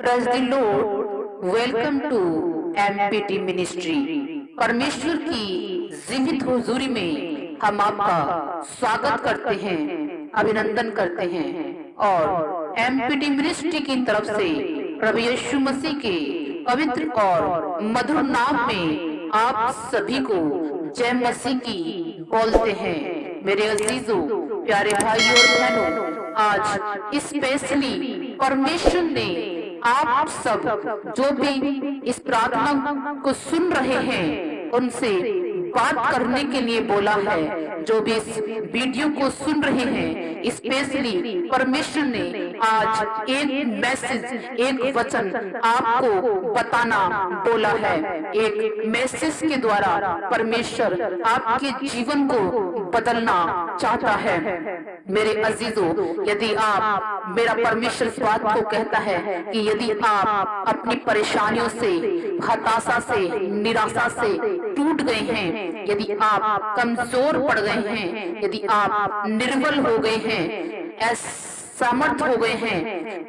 Praise the Lord. Welcome to MPT Ministry. परमेश्वर की जीवित हुजूरी में हम आपका स्वागत करते हैं, अभिनंदन करते हैं और MPT मिनिस्ट्री की तरफ से प्रभु यीशु मसीह के पवित्र और मधुर नाम में आप सभी को जय मसीह की बोलते हैं। मेरे अजीजों, प्यारे भाइयों और बहनों, आज स्पेशली परमेश्वर ने आप सब जो भी इस प्रार्थना को सुन रहे हैं उनसे बात करने के लिए बोला है। जो भी इस वीडियो को सुन रहे हैं, स्पेशली परमेश्वर ने आज एक मैसेज, एक वचन आपको बताना बोला है। एक मैसेज के द्वारा परमेश्वर आपके जीवन को बदलना चाहता है। मेरे अजीजों, यदि आप, मेरा परमेश्वर इस बात को कहता है कि यदि आप अपनी परेशानियों से, हताशा से, निराशा से टूट गए हैं, यदि आप कमजोर पड़ गए हैं, यदि आप निर्बल हो गए हैं, असमर्थ हो गए हैं,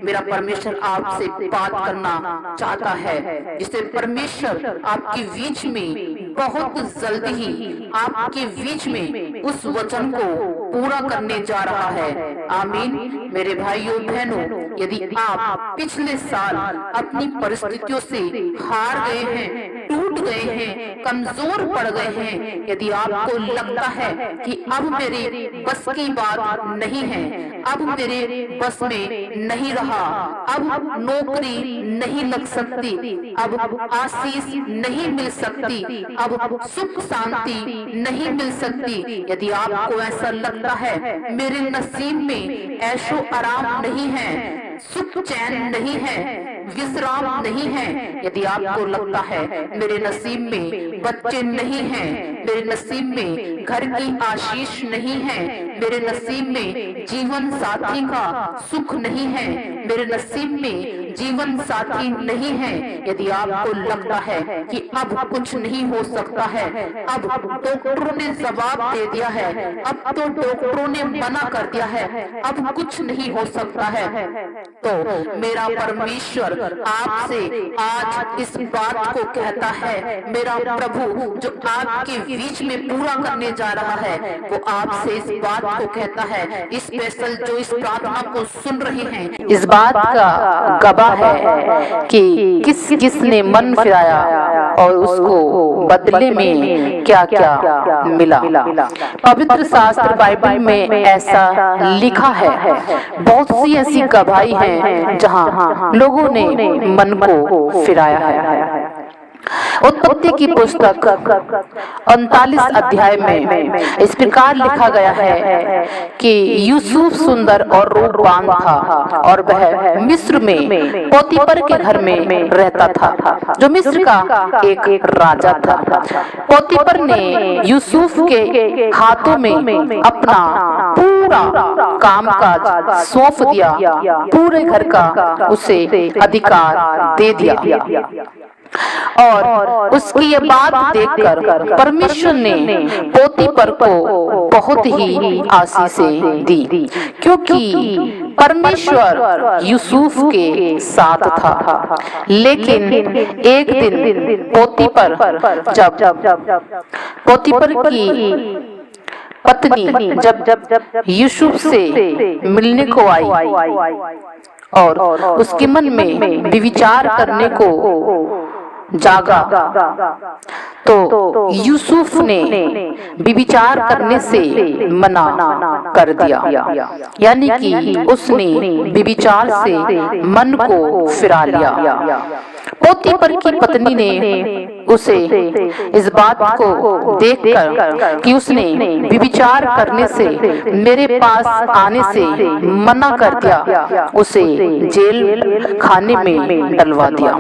मेरा परमेश्वर आपसे बात करना चाहता है। जिससे परमेश्वर आपके बीच में बहुत जल्दी ही आपके बीच में उस वचन को पूरा करने जा रहा है। आमीन। मेरे भाइयों बहनों, यदि आप पिछले साल अपनी परिस्थितियों से हार गए हैं, टूट गए हैं, कमजोर पड़ गए हैं, यदि आपको लगता है कि अब मेरे बस की बात नहीं है, अब मेरे बस में नहीं रहा, अब नौकरी नहीं लग सकती, अब आशीष नहीं मिल सकती, अब सुख शांति नहीं मिल सकती, यदि आपको ऐसा लगता है मेरे नसीब में ऐशो आराम नहीं है, सुख चैन नहीं है, विश्राम नहीं है, यदि आपको लगता है मेरे नसीब में बच्चे नहीं हैं, मेरे नसीब में घर की आशीष नहीं है, मेरे नसीब में जीवन साथी का सुख नहीं है, मेरे नसीब में जीवन साथी नहीं है, यदि आपको लगता है कि अब कुछ नहीं हो सकता है, अब डॉक्टरों ने जवाब दे दिया है, अब तो डॉक्टरों ने मना कर दिया है, अब कुछ नहीं हो सकता है, तो मेरा परमेश्वर आपसे आज इस बात को कहता है, मेरा प्रभु जो आपके बीच में पूरा करने जा रहा है, वो आपसे इस बात को कहता है। स्पेशल जो इस प्रार्थना को सुन रहे हैं, इस बात का गवाह है कि किस ने मन फिराया और उसको बदले में क्या क्या मिला। पवित्र शास्त्र बाइबल में ऐसा लिखा है। बहुत सी ऐसी गवाही है जहां लोगों ने मन को फिराया है। उत्पत्ति की पुस्तक 39 अध्याय में इस प्रकार लिखा गया है कि यूसुफ सुंदर और रूपवान था और वह मिस्र में पोतीपर के घर में रहता था, जो मिस्र का एक राजा था। पोतीपर ने यूसुफ के हाथों में अपना पूरा कामकाज सौंप दिया, पूरे घर का उसे अधिकार दे दिया। और उसकी ये बात देखकर परमेश्वर ने पोतीपर को बहुत ही आशीषें दी, क्योंकि परमेश्वर यूसुफ के साथ था। लेकिन एक दिन पोतीपर की पत्नी जब यूसुफ से मिलने को आई और उसके मन में विचार करने को जागा, तो यूसुफ ने विचार करने से मना कर दिया, यानी कि उसने विचार से मन को फिरा लिया। पोतीपर की पत्नी ने उसे इस बात को देखकर कि उसने विचार करने से, मेरे पास आने से मना कर दिया, उसे जेल खाने में डलवा दिया।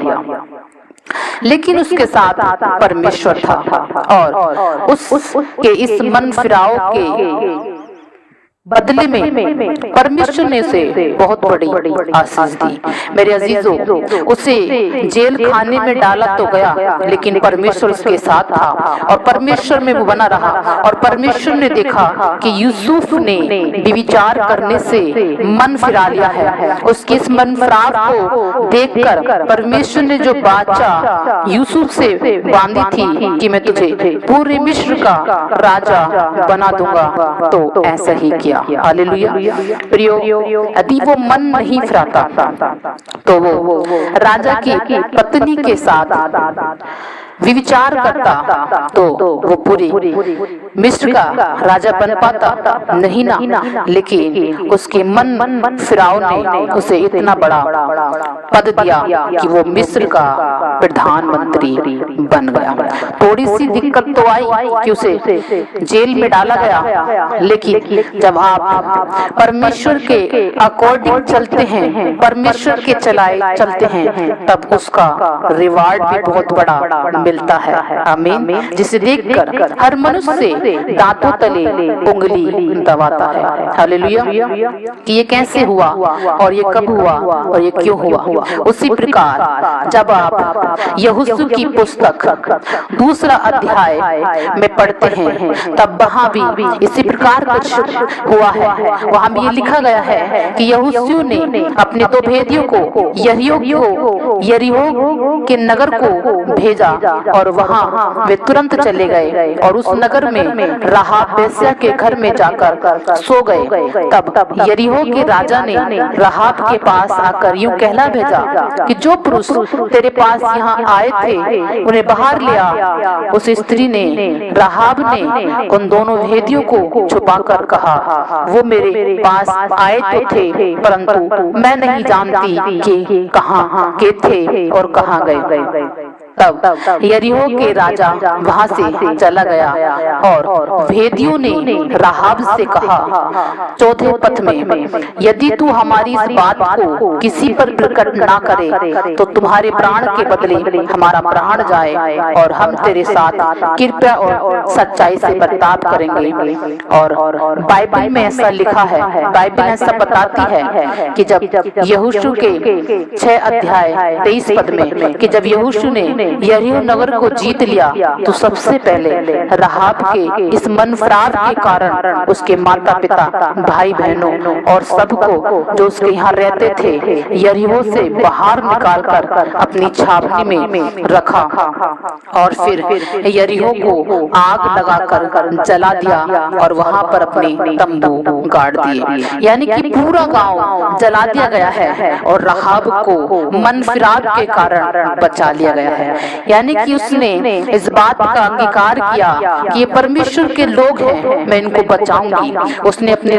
लेकिन उसके साथ परमेश्वर था और उसके इस मन फिराव के बदले में परमेश्वर ने उसे बहुत बड़ी आशीष दी। मेरे अजीजों, उसे जेल खाने में डाला तो गया, लेकिन परमेश्वर उसके साथ था और परमेश्वर में वो बना रहा। और परमेश्वर ने देखा कि यूसुफ ने व्यभिचार करने से मन फिरा लिया है। उसके इस मन फिराव को देखकर परमेश्वर ने जो बाचा यूसुफ से बांधी थी कि मैं तुझे पूरे मिस्र का राजा बना दूंगा, तो ऐसा ही किया। हालेलुया। प्रियो, यदि वो मन नहीं फिराता तो वो राजा की पत्नी के साथ विचार करता तो वो पूरी मिस्र का राजा बन पाता नहीं ना। लेकिन उसके मन फिराव ने उसे इतना बड़ा पद दिया कि वो मिस्र का प्रधानमंत्री बन गया। थोड़ी सी दिक्कत तो आई कि उसे जेल में डाला गया, लेकिन जब आप परमेश्वर के अकॉर्डिंग चलते हैं, परमेश्वर के चलाए चलते हैं, तब उसका रिवार्ड भी बहुत बड़ा मिलता है। आमीन। जिसे देखकर हर मनुष्य दांतों तले उंगली दबाता है। हालेलुया। कि ये कैसे हुआ और ये कब हुआ और ये क्यों हुआ। उसी प्रकार जब आप यहोशू की पुस्तक 2 अध्याय में पढ़ते हैं, तब वहाँ भी इसी प्रकार कुछ हुआ है। वहाँ भी ये लिखा गया है कि यहोशू ने अपने 2 भेदियों को यरीहो के नगर को भेजा और वहाँ वे तुरंत चले गए और उस नगर में राहाब वेश्या के घर में जाकर सो गए। तब यरीहो के राजा ने राहाब के पास आकर यूं कहला भेजा कि जो पुरुष तेरे पास यहाँ आए थे उन्हें बाहर ले आ। उस स्त्री ने, राहाब ने उन दोनों भेदियों को छुपाकर कहा, वो मेरे पास आए तो थे, परंतु मैं नहीं जानती कि कहाँ के थे और कहाँ गए। तब यरीहो के राजा वहां से चला गया और भेदियों ने राहाब से कहा 4 पथ में, यदि तू हमारी इस बात को किसी पर प्रकट ना करे तो तुम्हारे प्राण के बदले हमारा प्राण जाए और हम तेरे साथ कृपया और सच्चाई से बर्ताव करेंगे। और बाइबल में ऐसा लिखा है, बाइबल ऐसा बताती है कि जब यहोशू के 6 अध्याय 23 पद में कि जब यहोशू ने यरीहो नगर को जीत लिया तो सबसे पहले राहाब के इस मनफराव के कारण उसके माता पिता, भाई बहनों और सबको जो उसके यहाँ रहते थे यरीहो से बाहर निकालकर अपनी छावनी में रखा और फिर यरीहो को आग लगाकर जला दिया और वहां पर अपनी तंबू गाड़ दिए। यानी कि पूरा गांव जला दिया गया है और राहाब को मनफिराव के कारण बचा लिया गया है। यानी कि उसने इस बात का अंगीकार किया कि ये परमेश्वर के लोग हैं, मैं इनको बचाऊंगी। उसने अपने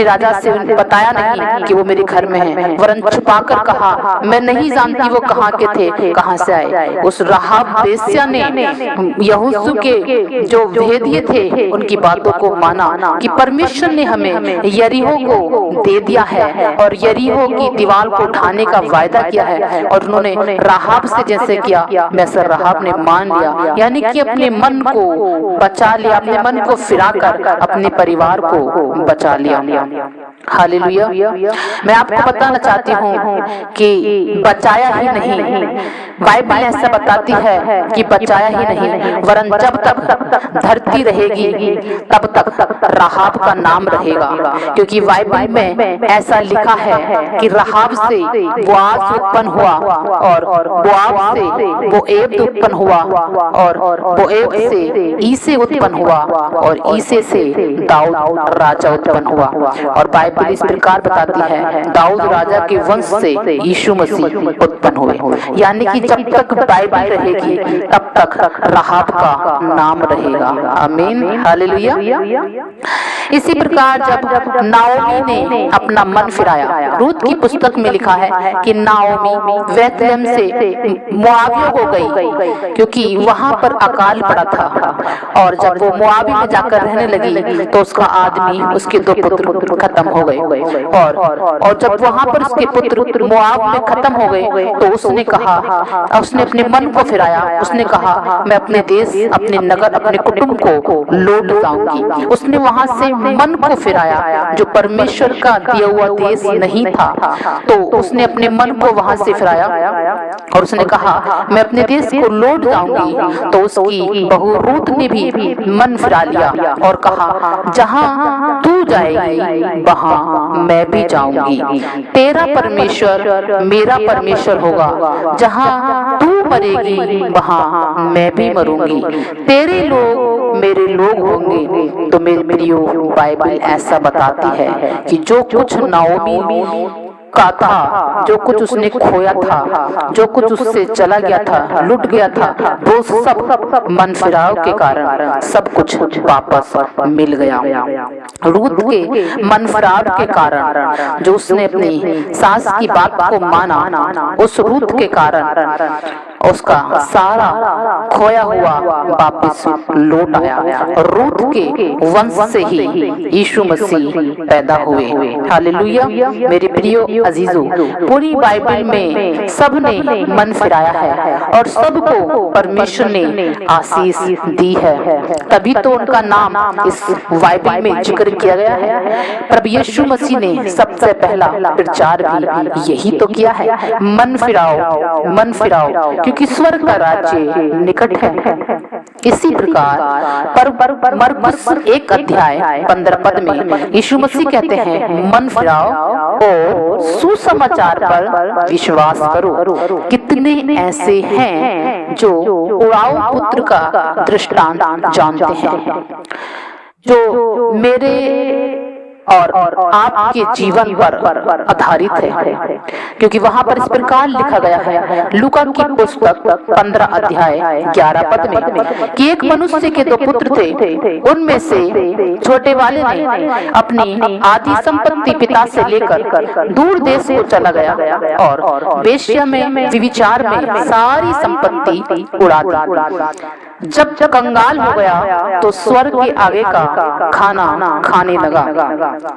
राजा से बताया नहीं कि वो मेरे घर में है, वरन छुपाकर कहा मैं नहीं जानती वो कहाँ के थे, कहाँ से आए। उस राहाब वेश्या ने यहोशू के जो भेदिए थे उनकी बातों को माना कि परमेश्वर ने हमें यरीहो को दे दिया है और यरीहो की दीवार को उठाने का वायदा किया है। और उन्होंने राहाब से जैसे किया वैसा राहाब ने मान लिया, यानी कि अपने मन को बचा लिया, अपने मन को फिराकर अपने परिवार को बचा लिया। हालेलुया। मैं आपको बताना चाहती हूँ कि बचाया ही नहीं, बाइबल ऐसा बताती है कि बचाया ही नहीं, वरन जब तक धरती रहेगी तब तक राहाब का नाम रहेगा। क्योंकि बाइबल में ऐसा लिखा है कि राहाब से बोआज उत्पन्न हुआ और बोआज से बोएब उत्पन्न हुआ और बोएब से ईसे उत्पन्न हुआ और ईसे से दाऊद राजा उत्पन्न हुआ। और बाइबल इस प्रकार बताती है दाऊद राजा के वंश से यीशु मसीह उत्पन्न हुए। यानी कि जब तक बाइबल रहेगी तब तक राहाब का नाम रहेगा। आमीन। हालेलुया। इसी प्रकार जब नाओमी ने अपना मन फिराया, रूत की पुस्तक में लिखा है कि नाओमी बेथलेहम से मोआबियों को गई क्योंकि वहां पर अकाल पड़ा था। और जब वो मोआबी में जाकर रहने लगी तो उसका आदमी, उसके 2 पुत्र खत्म हो गए। और जब वहां पर उसके पुत्र मोआब में खत्म हो गए तो उसने कहा, उसने अपने मन को फिराया, उसने कहा मैं अपने देश, अपने नगर, अपने कुटुंब को लौट जाऊंगी। उसने वहां से मन को फिराया, जो परमेश्वर का दिया हुआ देश नहीं था, तो उसने अपने मन को वहां से फिराया और उसने कहा मैं अपने देश को लौट जाऊंगी। तो उसकी बहू रूत ने भी मन फिरा लिया और कहा जहां तू जाएगी वहां मैं भी जाऊंगी। तेरा परमेश्वर मेरा परमेश्वर होगा, जहां तू मरेगी वहां मैं भी मरूंगी। तेरे लोग मेरे लोग होंगे। तो मेरे प्रियो, बाइबल ऐसा बताती है कि जो कुछ नाओमी का था, जो कुछ उसने खोया था, जो कुछ उससे चला गया था, लुट गया था, वो सब मन फिराव के कारण सब कुछ वापस मिल गया। रूत के मन फिराव के कारण, जो उसने अपनी सास की बात को माना, उस रूत के कारण उसका सारा खोया हुआ वापस लौट आया और रूत के वंश से ही यीशु मसीह पैदा हुए। हालेलुया। मेरे प्रियो अजीजों, पूरी बाइबल में सब ने मन फिराया है और सबको परमेश्वर ने आशीष दी है, तभी तो उनका नाम इस बाइबल में जिक्र किया गया है। प्रभु यीशु मसीह ने सबसे पहला प्रचार भी यही तो किया है, मन फिराओ, मन फिराओ, क्योंकि स्वर्ग का राज्य निकट है। इसी प्रकार पर मरकुस 1 अध्याय 15 पद में यीशु मसीह कहते हैं मन फिराओ और सुसमाचार पर विश्वास करो। कितने ऐसे हैं जो उड़ाऊ पुत्र का दृष्टांत जानते हैं, जो मेरे और आपके जीवन पर आधारित है, क्योंकि वहां पर इस प्रकार लिखा गया है लूका की पुस्तक 15 अध्याय 11 पद में कि एक मनुष्य के 2 पुत्र थे, उनमें से छोटे वाले ने अपनी आधी संपत्ति पिता से लेकर दूर देश को चला गया और वेश्या में व्यभिचार में सारी संपत्ति उड़ा दी। जब कंगाल हो गया तो स्वर्ग के आगे का खाना खाने लगा,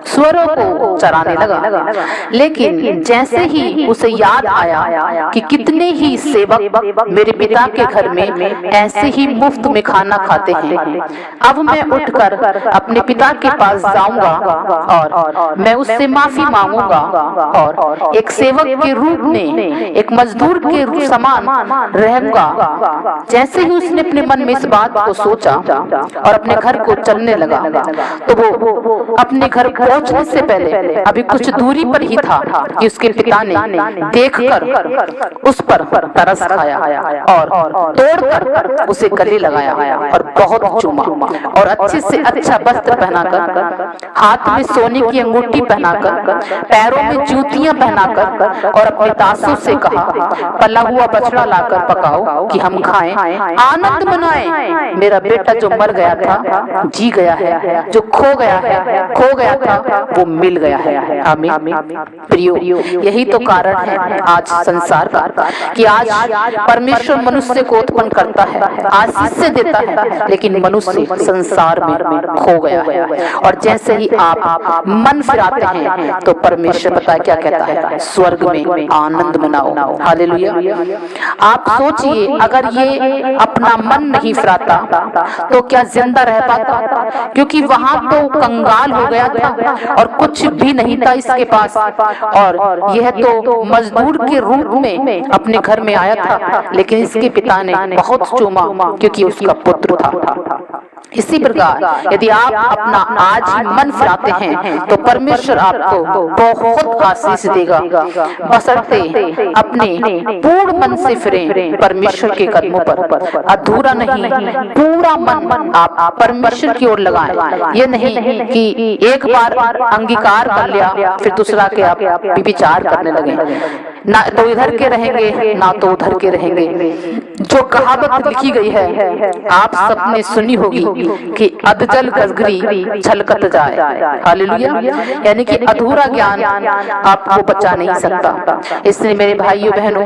स्वरों को चराने लगा। लेकिन जैसे ही उसे याद आया कि कितने ही सेवक मेरे पिता के घर में ऐसे ही मुफ्त में खाना खाते हैं, अब मैं उठकर अपने पिता के पास जाऊंगा और मैं उससे माफी मांगूंगा और एक सेवक के रूप में, एक मजदूर के समान रहूंगा। जैसे ही उसने अपने मन में इस बात को सोचा और अपने घर को चलने लगा, तो वो अपने घर पहुंचने से पहले अभी कुछ दूरी पर ही था कि उसके पिता ने देखकर उस पर तरस खाया और तोड़कर उसे गले लगाया और बहुत चूमा और अच्छे से अच्छा वस्त्र पहनाकर, हाथ में सोने की अंगूठी पहनाकर, पैरों में जूतियां पहनाकर और अपने दासों से कहा पला हुआ बछड़ा लाकर पकाओ कि हम खाएं, आनंद मनाएं। मेरा बेटा जो मर गया था जी गया है, जो खो गया था वो मिल गया है। आमीन। प्रियो, यही तो कारण है आज संसार का कि आज परमेश्वर मनुष्य को उत्पन्न करता है, आशीष से देता है, लेकिन मनुष्य संसार में खो गया है। और जैसे ही आप मन फिराते हैं तो परमेश्वर पता क्या कहता है, स्वर्ग में आनंद मनाओ। हालेलुया। आप सोचिए, अगर ये अपना मन नहीं फिराता तो क्या जिंदा रह पाता, क्योंकि वहां तो कंगाल हो गया था और कुछ भी नहीं था इसके पास, और यह तो मजदूर के रूप में अपने घर में आया था, लेकिन इसके पिता ने बहुत चूमा क्योंकि उसका पुत्र था। इसी प्रकार यदि आप अपना आज ही मन फिराते हैं तो परमेश्वर आपको बहुत आशीष देगा, बशर्ते अपने पूर्ण मन से फिरें परमेश्वर के कदमों पर। अधूरा नहीं, पूरा मन आप परमेश्वर की ओर लगाएं। ये नहीं कि एक बार अंगीकार कर लिया फिर दूसरा के आप विचार करने लगे, ना तो इधर के रहेंगे ना तो उधर के रहेंगे। जो कहावत लिखी गई है आप सबने सुनी होगी कि अधजल गजगरी छलकत जाए। हालेलुया। यानी कि अधूरा ज्ञान आपको बचा नहीं सकता। इसलिए मेरे भाइयों बहनों,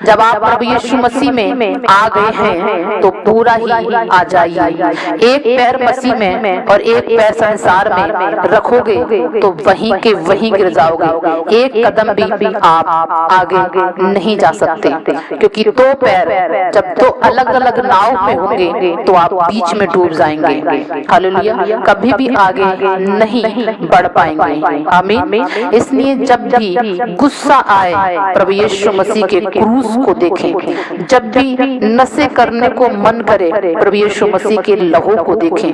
जब आप प्रभु यीशु मसीह में आ गए हैं तो पूरा ही आ जाइए। एक पैर मसीह में और एक पैर संसार में रखोगे तो वहीं के वहीं गिर जाओगे। एक कदम भी आप आगे नहीं जा सकते, क्योंकि दो पैर जब दो अलग अलग नाव में होंगे तो आप बीच में डूब जाएंगे। हालेलुया, कभी भी आगे नहीं बढ़ पाएंगे। आमीन। इसलिए जब भी गुस्सा आए प्रभु यीशु मसीह के क्रूस को देखें, जब भी नशे करने को मन करे प्रभु यीशु मसीह के लहू को देखें,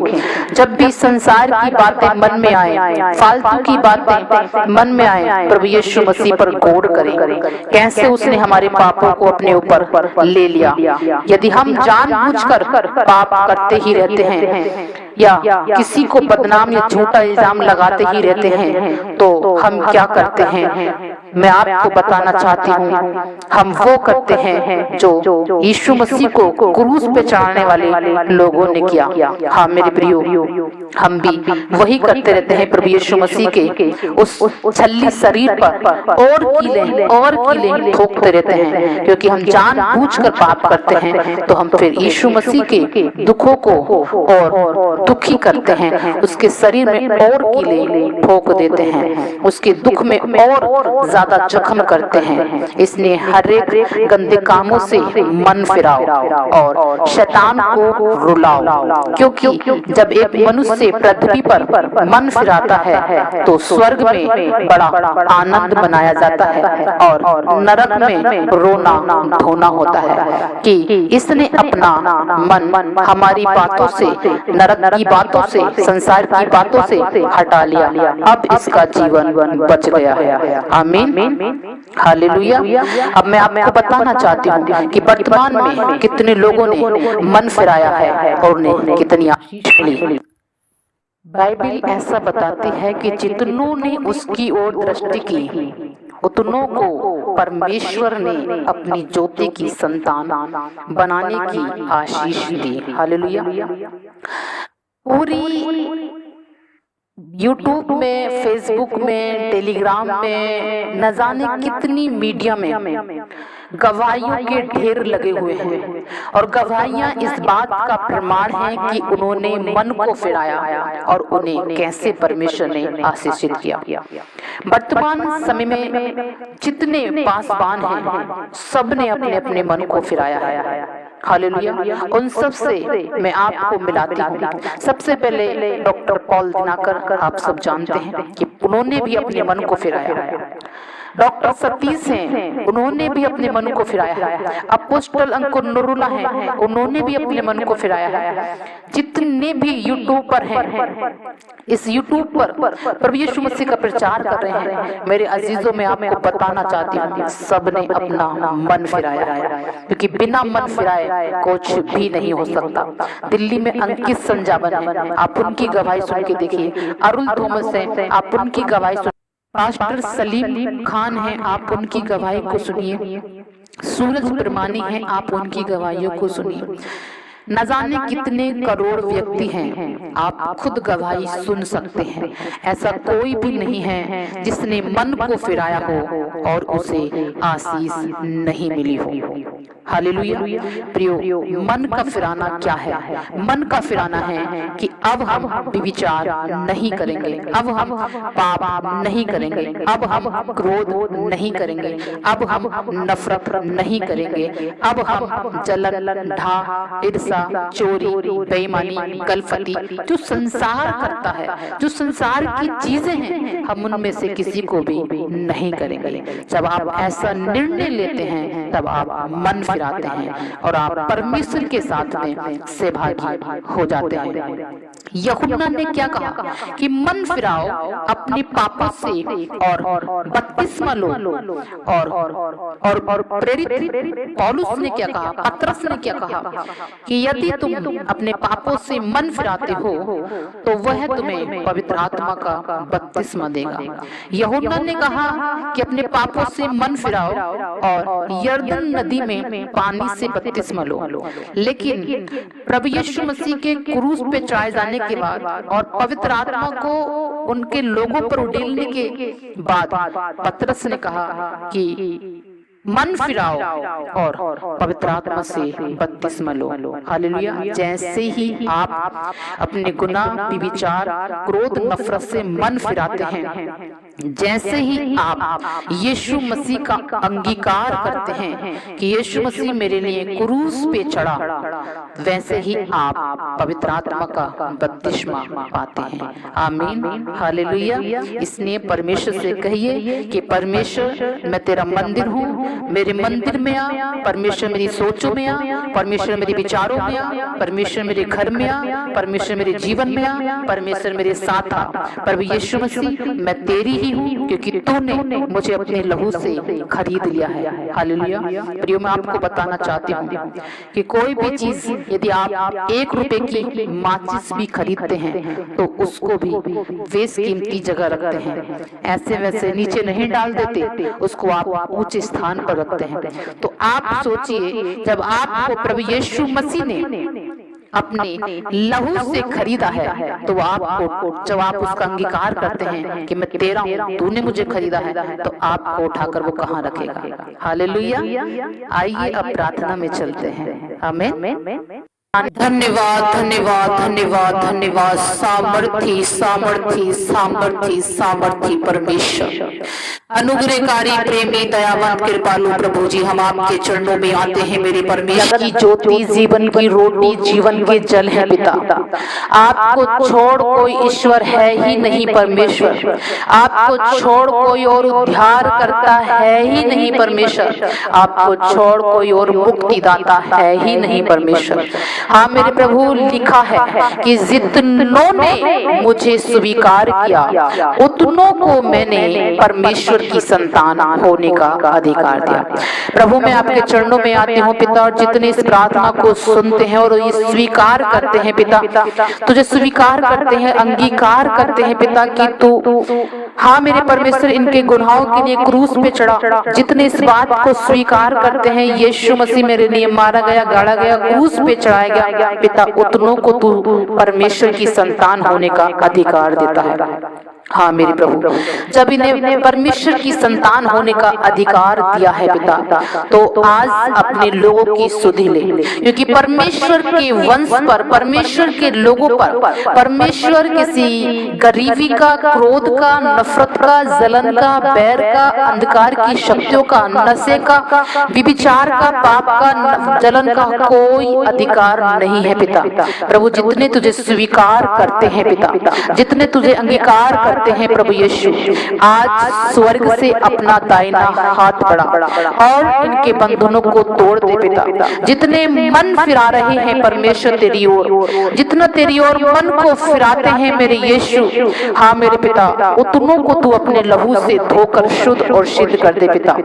जब भी संसार की बातें मन में आए, फालतू की बातें मन में आए, प्रभु यीशु मसीह पर गौर करें, कैसे उसने हमारे पापों को अपने ऊपर ले लिया। यदि हम जानबूझकर पाप करते ही रहते हैं या किसी को बदनाम या झूठा इल्जाम लगाते ही रहते हैं तो हम क्या करते हैं, मैं आपको बताना चाहती हूँ, हम वो करते हैं जो यीशु मसीह को क्रूस पे चढ़ाने वाले लोगों ने किया। हाँ मेरे प्रियो, हम भी वही करते रहते हैं। प्रभु यीशु मसीह के उस छल्ली शरीर पर और कीलें ठोकते रहते हैं, क्योंकि हम जानबूझकर पाप करते हैं तो हम फिर यीशु मसीह के दुखों को और दुखी करते हैं, उसके शरीर में और कीलें ठोक देते हैं, उसके दुख में और ज्यादा जख्म करते हैं। इसलिए हर एक गंदे कामों से मन फिराओ और शैतान को रुलाओ, क्योंकि जब एक मनुष्य पृथ्वी पर मन फिराता है तो स्वर्ग में बड़ा आनंद मनाया जाता है और नरक में रोना धोना होता है कि इसने अपना मन हमारी बातों से, नरक की बातों से, संसार की बातों से हटा लिया, अब इसका जीवन बच गया है। आमीन, हालेलुया। अब मैं आपको बताना चाहती हूँ कि वर्तमान में कितने लोगों ने मन फिराया है और उन्हें कितनी आशीष मिली। बाइबल ऐसा बताती है कि जितनों ने उसकी ओर दृष्टि की उतनों को परमेश्वर ने अपनी ज्योति की संतान बनाने की आशीष दी। हालेलुया। पूरी यूट्यूब में, फेसबुक में, टेलीग्राम में, न जाने कितनी मीडिया में गवाहियों के ढेर लगे हुए हैं और गवाहियां इस बात का प्रमाण है कि उन्होंने मन को फिराया और उन्हें कैसे परमेश्वर ने आशीषित किया। वर्तमान समय में जितने पासवान हैं सब ने अपने अपने मन को फिराया है। हालेलुया। उन सब से मैं आपको मिलाती हूँ। सबसे पहले डॉक्टर पॉल दिनाकर, आप सब जानते हैं कि उन्होंने भी अपने मन को फिराया है। डॉक्टर सतीश हैं, उन्होंने भी अपने मन को फिराया है। अपोस्टल अंकुर नूरुल्ला हैं, उन्होंने भी अपने मन को फिराया है। जितने भी यूट्यूब पर हैं, इस यूट्यूब पर प्रभु यीशु मसीह का प्रचार कर रहे हैं, मेरे अजीजों में आपको बताना चाहती हूँ सब ने अपना मन फिराया है, क्योंकि बिना मन फिराए कुछ भी नहीं हो सकता। दिल्ली में अंकित संजावन है, आप उनकी गवाही सुन के देखिए। अरुल थॉमस है, आप उनकी गवाही सुन। पास्टर सलीम खान हैं, आप उनकी गवाही को सुनिए। सूरज प्रमाणी हैं, आप उनकी गवाहियों को सुनिए। न जाने कितने करोड़ व्यक्ति हैं, आप खुद गवाही सुन सकते हैं। ऐसा कोई भी नहीं है जिसने मन को फिराया हो और उसे आशीष नहीं मिली हो। हालेलुया। प्रियो, मन का फिराना क्या है? मन का फिराना है कि अब हम व्यभिचार नहीं करेंगे, अब हम पाप नहीं करेंगे, अब हम क्रोध नहीं करेंगे, अब हम नफरत नहीं करेंगे, अब हम जलन, ढा, ईर्ष्या, चोरी, बेईमानी, गलफती, जो संसार करता है, जो संसार की चीजें हैं, हम उनमें से किसी को भी नहीं करेंगे। जब आप ऐसा निर्णय लेते हैं तब आप मन फिराते हैं और आप परमेश्वर के साथ में सहभागी हो जाते हैं। यूहन्ना ने क्या कहा कि मन फिराओ अपने पापों से और बपतिस्मा लो। और प्रेरित पौलुस ने क्या कहा, पतरस ने क्या कहा कि यदि तुम अपने पापों से मन फिराते हो तो वह तुम्हें पवित्र आत्मा का बपतिस्मा देगा। यूहन्ना ने कहा कि अपने पापों से मन फिराओ और यरदन नदी में पानी से बपतिस्मा लो। लेकिन प्रभु यीशु मसीह के क्रूस पे चढ़ाए जाने के बाद और पवित्र आत्मा को उनके लोगों पर उड़ेलने के बाद पतरस ने कहा कि मन फिराओ और पवित्र आत्मा से बपतिस्मा लो। हालेलुया। जैसे ही आप अपने गुनाह, व्यभिचार, क्रोध, नफरत से मन फिराते हैं, जैसे ही आप यीशु मसीह का अंगीकार करते हैं कि यीशु मसीह मेरे लिए क्रूस पे चढ़ा, वैसे ही आप पवित्र आत्मा का बपतिस्मा पाते हैं। आमीन, हालेलुया। इसलिए परमेश्वर से कहिए कि परमेश्वर मैं तेरा मंदिर हूँ, मेरे मंदिर में आ। परमेश्वर मेरी सोचों में आ, परमेश्वर मेरे विचारों में आ, परमेश्वर मेरे घर में आ, परमेश्वर मेरे जीवन में आ, परमेश्वर मेरे साथ आ। प्रभु यीशु मसीह मैं तेरी ही हूँ, क्योंकि तूने मुझे अपने लहू से खरीद लिया है। हालेलुया। प्रियो, मैं आपको बताना चाहती हूँ कि कोई भी चीज यदि आप 1 रुपए की माचिस भी खरीदते हैं तो उसको भी बेशकीमती जगह रखते हैं, ऐसे वैसे नीचे नहीं डाल देते, उसको आप ऊंचे स्थान पर रखते हैं। तो आप सोचिए, जब आपको प्रभु यीशु मसीह ने अपने लहू से खरीदा है, तो आपको जब आप उसका अंगीकार करते हैं कि मैं तेरा हूँ, तूने मुझे खरीदा है, तो आपको उठाकर वो कहाँ रखेगा? हालेलुया। आइए अब प्रार्थना में चलते हैं। आमीन। धन्यवाद, धन्यवाद, धन्यवाद, धन्यवाद। सामर्थी, सामर्थी, सामर्थी, सामर्थी परमेश्वर, अनुग्रहकारी, प्रेमी, दयावान, कृपालु प्रभु जी, हम आपके चरणों में आते हैं। मेरे परमेश्वर की ज्योति, जीवन की रोटी, जीवन के जल है पिता। आपको छोड़ कोई ईश्वर है ही नहीं परमेश्वर। आपको छोड़ कोई और उद्धार करता है ही नहीं परमेश्वर। आपको छोड़ कोई और मुक्तिदाता है ही नहीं परमेश्वर। हाँ मेरे प्रभु, लिखा है कि जितनों ने मुझे स्वीकार किया उतनों को मैंने परमेश्वर की संतान होने का अधिकार दिया। प्रभु, मैं आपके चरणों में आती हूँ पिता, और जितने इस प्रार्थना को सुनते हैं और ये स्वीकार करते हैं पिता, तुझे स्वीकार करते हैं, अंगीकार करते हैं पिता कि तू, हाँ मेरे परमेश्वर, इनके गुनाहों के लिए क्रूस पे चढ़ा। जितने इस बात को स्वीकार करते हैं यीशु मसीह मेरे लिए मारा गया, गाड़ा गया, क्रूस पे चढ़ाया गया पिता, उतनों को तू परमेश्वर की संतान होने का अधिकार देता है। हाँ मेरे प्रभु, जब इन्हें परमेश्वर की संतान होने का अधिकार दिया है पिता, तो आज अपने लोगों की सुधि ले, क्योंकि परमेश्वर के वंश पर, परमेश्वर के लोगों पर परमेश्वर किसी गरीबी का, क्रोध का, नफरत का, जलन का, बैर का, अंधकार की शक्तियों का, नशे का, व्यभिचार का, पाप का, जलन का कोई अधिकार नहीं है पिता। प्रभु, जितने तुझे स्वीकार करते हैं पिता, जितने तुझे अंगीकार करते हैं प्रभु यीशु, आज स्वर्ग से अपना दाहिना हाथ बढ़ा और इनके बंधनों को तोड़ दे पिता। जितने मन फिरा रहे हैं परमेश्वर तेरी ओर, जितना तेरी ओर मन को फिराते हैं मेरे यीशु, हाँ मेरे पिता, उतनों को तू अपने लहू से धोकर शुद्ध और सिद्ध कर दे पिता।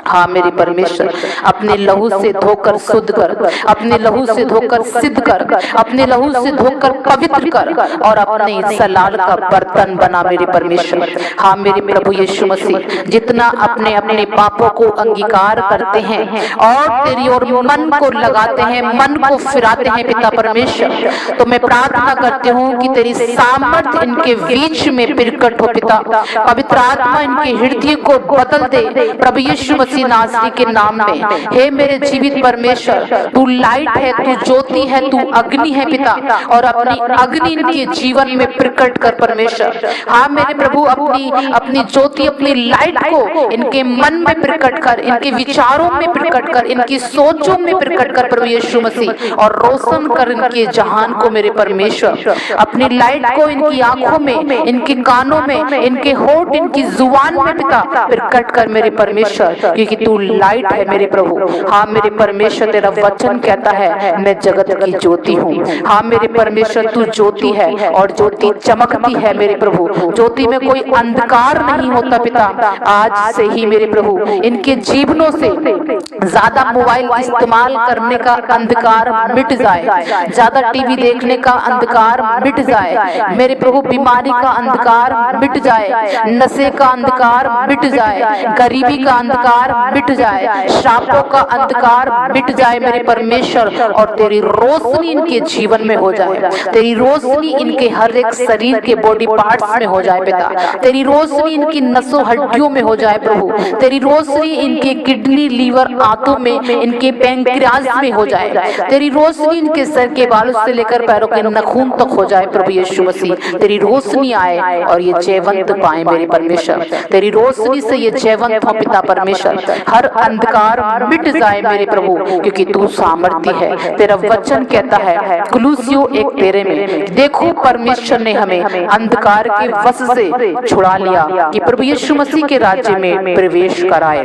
हाँ मेरे परमेश्वर, अपने लहू से धोकर शुद्ध कर, अपने लहू से धोकर सिद्ध कर, अपने लहू से धोकर पवित्र कर, और अपने सलाल का बर्तन बना मेरे परमेश्वर। हाँ मेरे प्रभु यीशु मसीह, जितना अपने अपने पापों को अंगीकार करते हैं और तेरी ओर मन को लगाते हैं, मन को फिराते हैं पिता परमेश्वर, तो मैं प्रार्थना करती हूँ कि तेरी सामर्थ इनके बीच में प्रकट हो पिता। पवित्र आत्मा इनके हृदय को बदल दे प्रभु यीशु मसीह नासरी के नाम में। हे मेरे जीवित परमेश्वर, तू लाइट है, तू ज्योति है, तू अग्नि है पिता, और अपनी अग्नि इनके जीवन में प्रकट कर परमेश्वर। हाँ मेरे प्रभु, अपनी ज्योति, अपनी लाइट को इनके मन में प्रकट कर, इनके विचारों में प्रकट कर, इनकी सोचों में प्रकट कर प्रभु यीशु मसीह, और रोशन कर इनके जहान को मेरे परमेश्वर। अपनी लाइट को इनकी आंखों में, इनके कानों में, इनके होठ, इनकी जुबान में पिता प्रकट कर मेरे परमेश्वर, क्योंकि तू लाइट है मेरे प्रभु। हाँ मेरे परमेश्वर, तेरा वचन कहता है मैं जगत की ज्योति हूँ। हाँ मेरे परमेश्वर, तू ज्योति है और ज्योति चमकती है मेरे प्रभु। ज्योति में कोई अंधकार नहीं होता पिता। आज से ही मेरे प्रभु इनके जीवनों से ज्यादा मोबाइल इस्तेमाल करने का अंधकार मिट जाए, ज्यादा टीवी देखने का अंधकार मिट जाए मेरे प्रभु, बीमारी का अंधकार मिट जाए, नशे का अंधकार मिट जाए, गरीबी का अंधकार मिट जाए, श्रापों का अंधकार मिट जाए मेरे परमेश्वर, और तेरी रोशनी इनके जीवन में हो जाए, तेरी रोशनी इनके हर एक शरीर के बॉडी पार्ट्स में में हो जाए पिता, तेरी रोशनी इनकी नसों हड्डियों में हो जाए प्रभु, तेरी रोशनी इनके किडनी, लीवर, आंतों में, इनके पैंक्रियाज में हो जाए, तेरी रोशनी इनके सर के बालों से लेकर पैरों के नखून तक हो जाए प्रभु यीशु मसीह। तेरी रोशनी आए और ये जयवंत पाए मेरे परमेश्वर, तेरी रोशनी से ये जयवंत हो पिता परमेश्वर। हर अंधकार मिट जाए मेरे प्रभु, क्योंकि तू सामर्थ्य है। तेरा वचन कहता है कुलुस्सियों 1:13 में, देखो परमेश्वर ने हमें अंधकार के वश से छुड़ा लिया कि प्रभु यीशु मसीह के राज्य में प्रवेश कराए।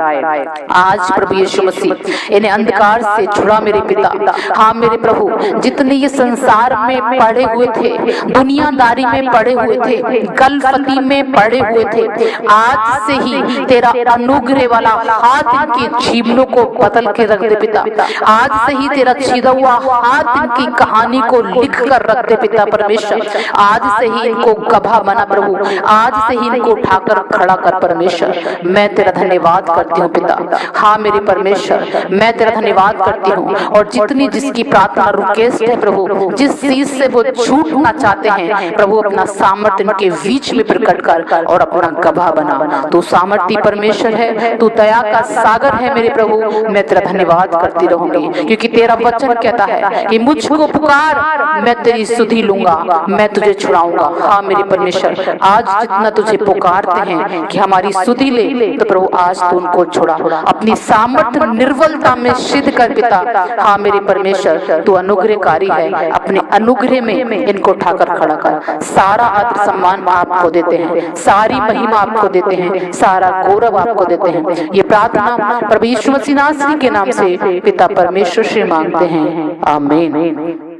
आज प्रभु यीशु मसीह इन्हें अंधकार से छुड़ा मेरे पिता। हाँ मेरे प्रभु, जितने ये संसार में पड़े हुए थे, दुनियादारी में पड़े हुए थे, गलफती में पड़े हुए थे, आज से ही तेरा अनुग्रह वाला हाथ इनके जीवनों को बदल के रख दे पिता। आज से ही तेरा छीदा हुआ हाथ इनकी कहानी को लिख कर रख दे पिता परमेश्वर। आज से ही इनको गवाह बना प्रभु, आज से ही इनको उठाकर खड़ा कर परमेश्वर। मैं तेरा धन्यवाद करती हूँ पिता। हाँ मेरे परमेश्वर, मैं तेरा धन्यवाद करती हूँ। और जितनी जिसकी प्रार्थना रिक्वेस्ट है प्रभु, जिस चीज से वो छूटना चाहते हैं प्रभु, अपना सामर्थ्य इनके बीच में प्रकट कर और अपना गवाह बना। तू सामर्थ्य परमेश्वर है, तू दया का सागर है मेरे प्रभु। मैं तेरा धन्यवाद करती रहूंगी, क्योंकि तेरा वचन कहता है कि मुझको पुकार, मैं तेरी सुधि लूंगा, मैं तुझे छुड़ाऊंगा। हाँ मेरे परमेश्वर, आज जितना तुझे पुकारते हैं कि हमारी सुधि ले, तो प्रभु आज तू उनको छुड़ा, अपनी सामर्थ्य निर्बलता में सिद्ध कर पिता। हाँ मेरे परमेश्वर, तू अनुग्रहकारी है, अपने अनुग्रह में इनको उठाकर खड़ा कर। सारा आदर सम्मान आपको देते हैं, सारी महिमा आपको देते हैं, सारा गौरव आपको देते हैं। ये प्रार्थना प्रभु यीशु मसीह के नाम से पिता परमेश्वर से मांगते हैं, आमीन।